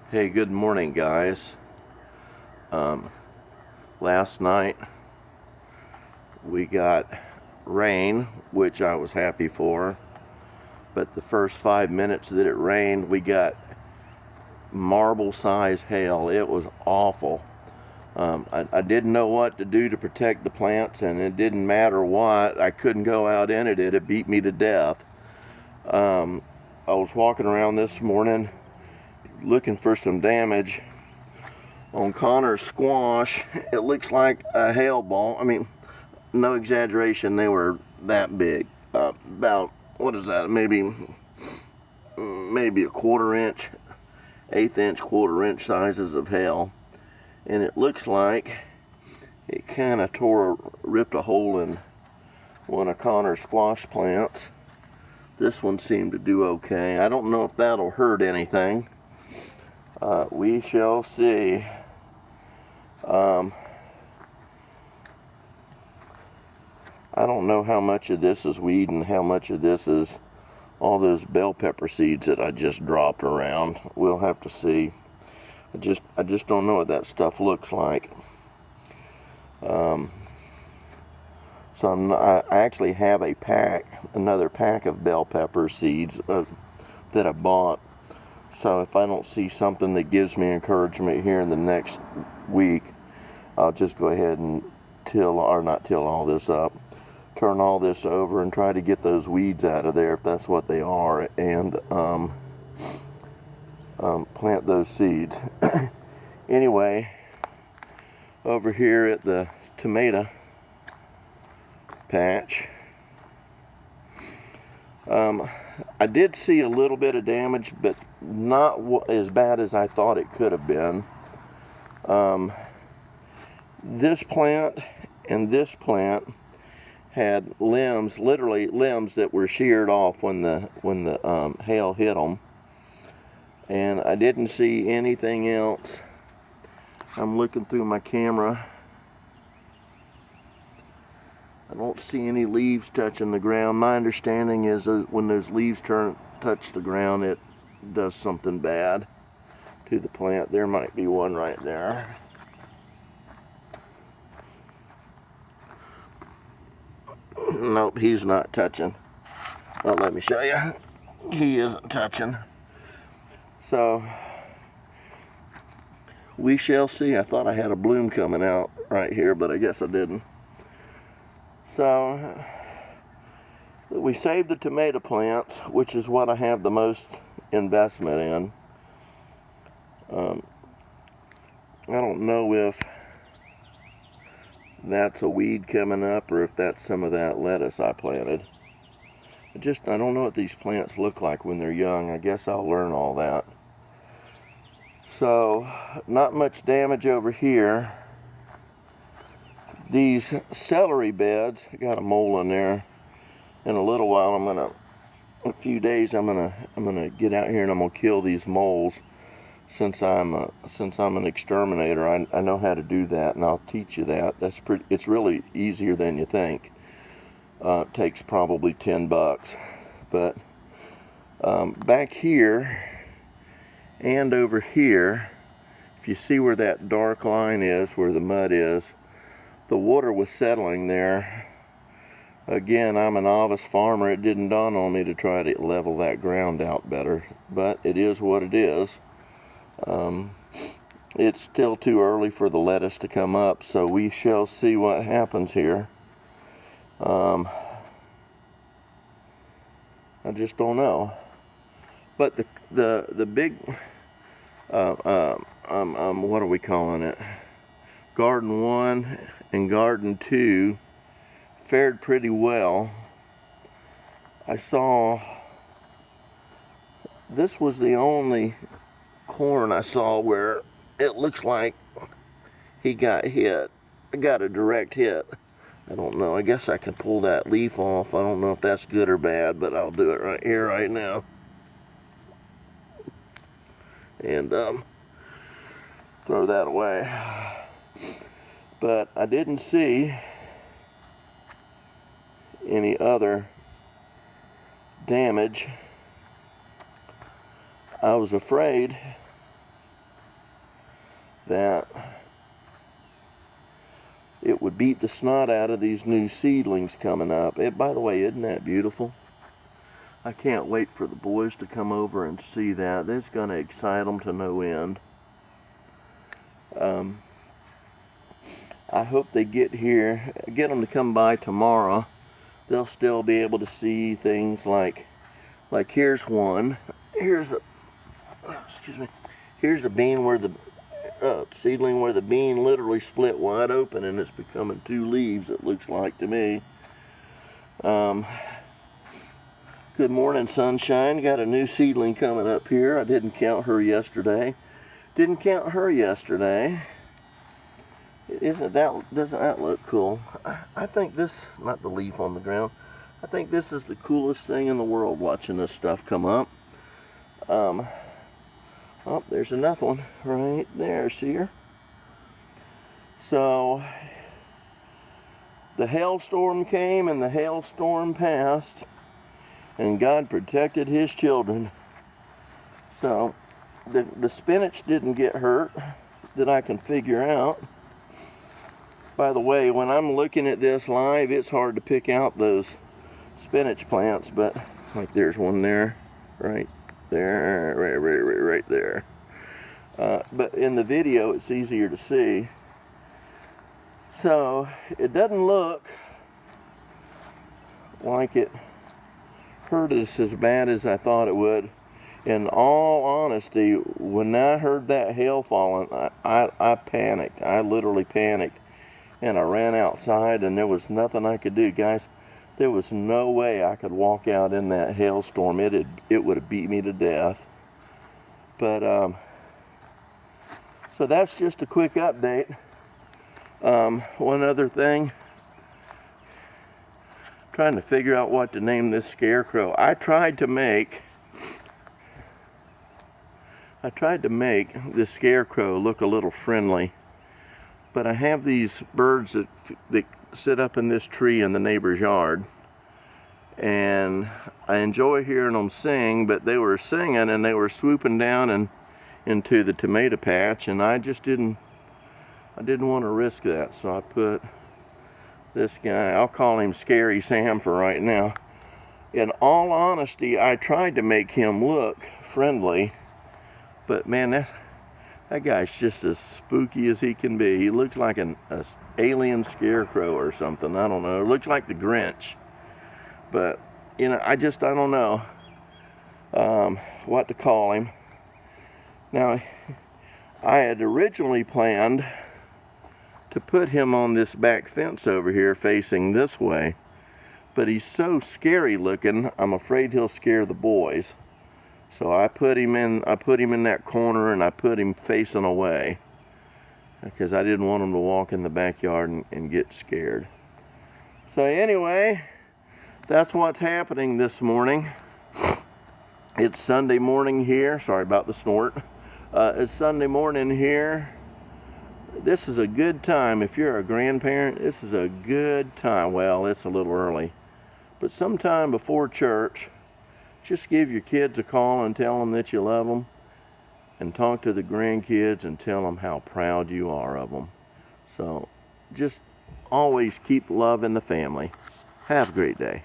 Hey, good morning, guys. Last night we got rain, which I was happy for, but the first 5 minutes that it rained, we got marble-sized hail. It was awful. I didn't know what to do to protect the plants, and it didn't matter what. I couldn't go out in it. It beat me to death. I was walking around this morning looking for some damage on Connor's squash. It looks like a hail ball. I mean, no exaggeration, they were that big. About, what is that, maybe a quarter-inch, eighth-inch, quarter-inch sizes of hail. And it looks like it kind of ripped a hole in one of Connor's squash plants. This one seemed to do okay. I don't know if that'll hurt anything. We shall see. I don't know how much of this is weed and how much of this is all those bell pepper seeds that I just dropped around. We'll have to see. I just don't know what that stuff looks like. So I actually have another pack of bell pepper seeds that I bought. So if I don't see something that gives me encouragement here in the next week, I'll just go ahead and turn all this over and try to get those weeds out of there if that's what they are, and plant those seeds. Anyway, over here at the tomato patch, I did see a little bit of damage, but not as bad as I thought it could have been. This plant and this plant had limbs, literally limbs that were sheared off when the hail hit them, and I didn't see anything else. I'm looking through my camera. I don't see any leaves touching the ground. My understanding is when those leaves touch the ground, it does something bad to the plant. There might be one right there. Nope, he's not touching. Well, let me show you. He isn't touching. So, we shall see. I thought I had a bloom coming out right here, but I guess I didn't. So, we saved the tomato plants, which is what I have the most investment in. I don't know if that's a weed coming up or if that's some of that lettuce I planted. I don't know what these plants look like when they're young. I guess I'll learn all that. So, not much damage over here. These celery beds, I got a mole in there. In a little while, a few days, I'm gonna get out here and I'm gonna kill these moles. Since I'm an exterminator, I know how to do that, and I'll teach you that. It's really easier than you think. It takes probably $10, but back here and over here, if you see where that dark line is, where the mud is, the water was settling there. Again, I'm a novice farmer. It didn't dawn on me to try to level that ground out better, but it is what it is. It's still too early for the lettuce to come up, so we shall see what happens here. I just don't know. But the big what are we calling it? Garden 1 and Garden 2 fared pretty well. I saw this was the only corn I saw where it looks like he got hit. I got a direct hit. I don't know. I guess I can pull that leaf off. I don't know if that's good or bad, but I'll do it right here, right now. And throw that away. But I didn't see any other damage. I was afraid that it would beat the snot out of these new seedlings coming up. By the way, isn't that beautiful? I can't wait for the boys to come over and see that. That's going to excite them to no end. I hope they get them to come by tomorrow. They'll still be able to see things like here's one. Here's a bean where the seedling where the bean literally split wide open and it's becoming 2 leaves, it looks like to me. Good morning, sunshine. Got a new seedling coming up here. I didn't count her yesterday. Doesn't that look cool? I think this, not the leaf on the ground, I think this is the coolest thing in the world, watching this stuff come up. Oh, there's another one right there, see her? So, the hailstorm came and the hailstorm passed, and God protected his children. So, the spinach didn't get hurt that I can figure out. By the way, when I'm looking at this live, it's hard to pick out those spinach plants, but like there's one there, right there, right there. But in the video, it's easier to see. So it doesn't look like it hurt us as bad as I thought it would. In all honesty, when I heard that hail falling, I panicked. I literally panicked. And I ran outside and there was nothing I could do, guys. There was no way I could walk out in that hailstorm. It would have beat me to death. But, so that's just a quick update. One other thing. Trying to figure out what to name this scarecrow. I tried to make this scarecrow look a little friendly. But I have these birds that sit up in this tree in the neighbor's yard, and I enjoy hearing them sing, but they were singing and they were swooping down into the tomato patch, and I didn't want to risk that, so I put this guy, I'll call him Scary Sam for right now. In all honesty, I tried to make him look friendly, but man, that guy's just as spooky as he can be. He looks like an alien scarecrow or something. I don't know. It looks like the Grinch. But, you know, I don't know what to call him. Now, I had originally planned to put him on this back fence over here facing this way. But he's so scary looking, I'm afraid he'll scare the boys. So I put him in that corner, and I put him facing away because I didn't want him to walk in the backyard and get scared. So anyway, that's what's happening this morning. It's Sunday morning here. Sorry about the snort. It's Sunday morning here. This is a good time. If you're a grandparent, this is a good time. Well, it's a little early, but sometime before church, just give your kids a call and tell them that you love them, and talk to the grandkids and tell them how proud you are of them. So just always keep loving the family. Have a great day.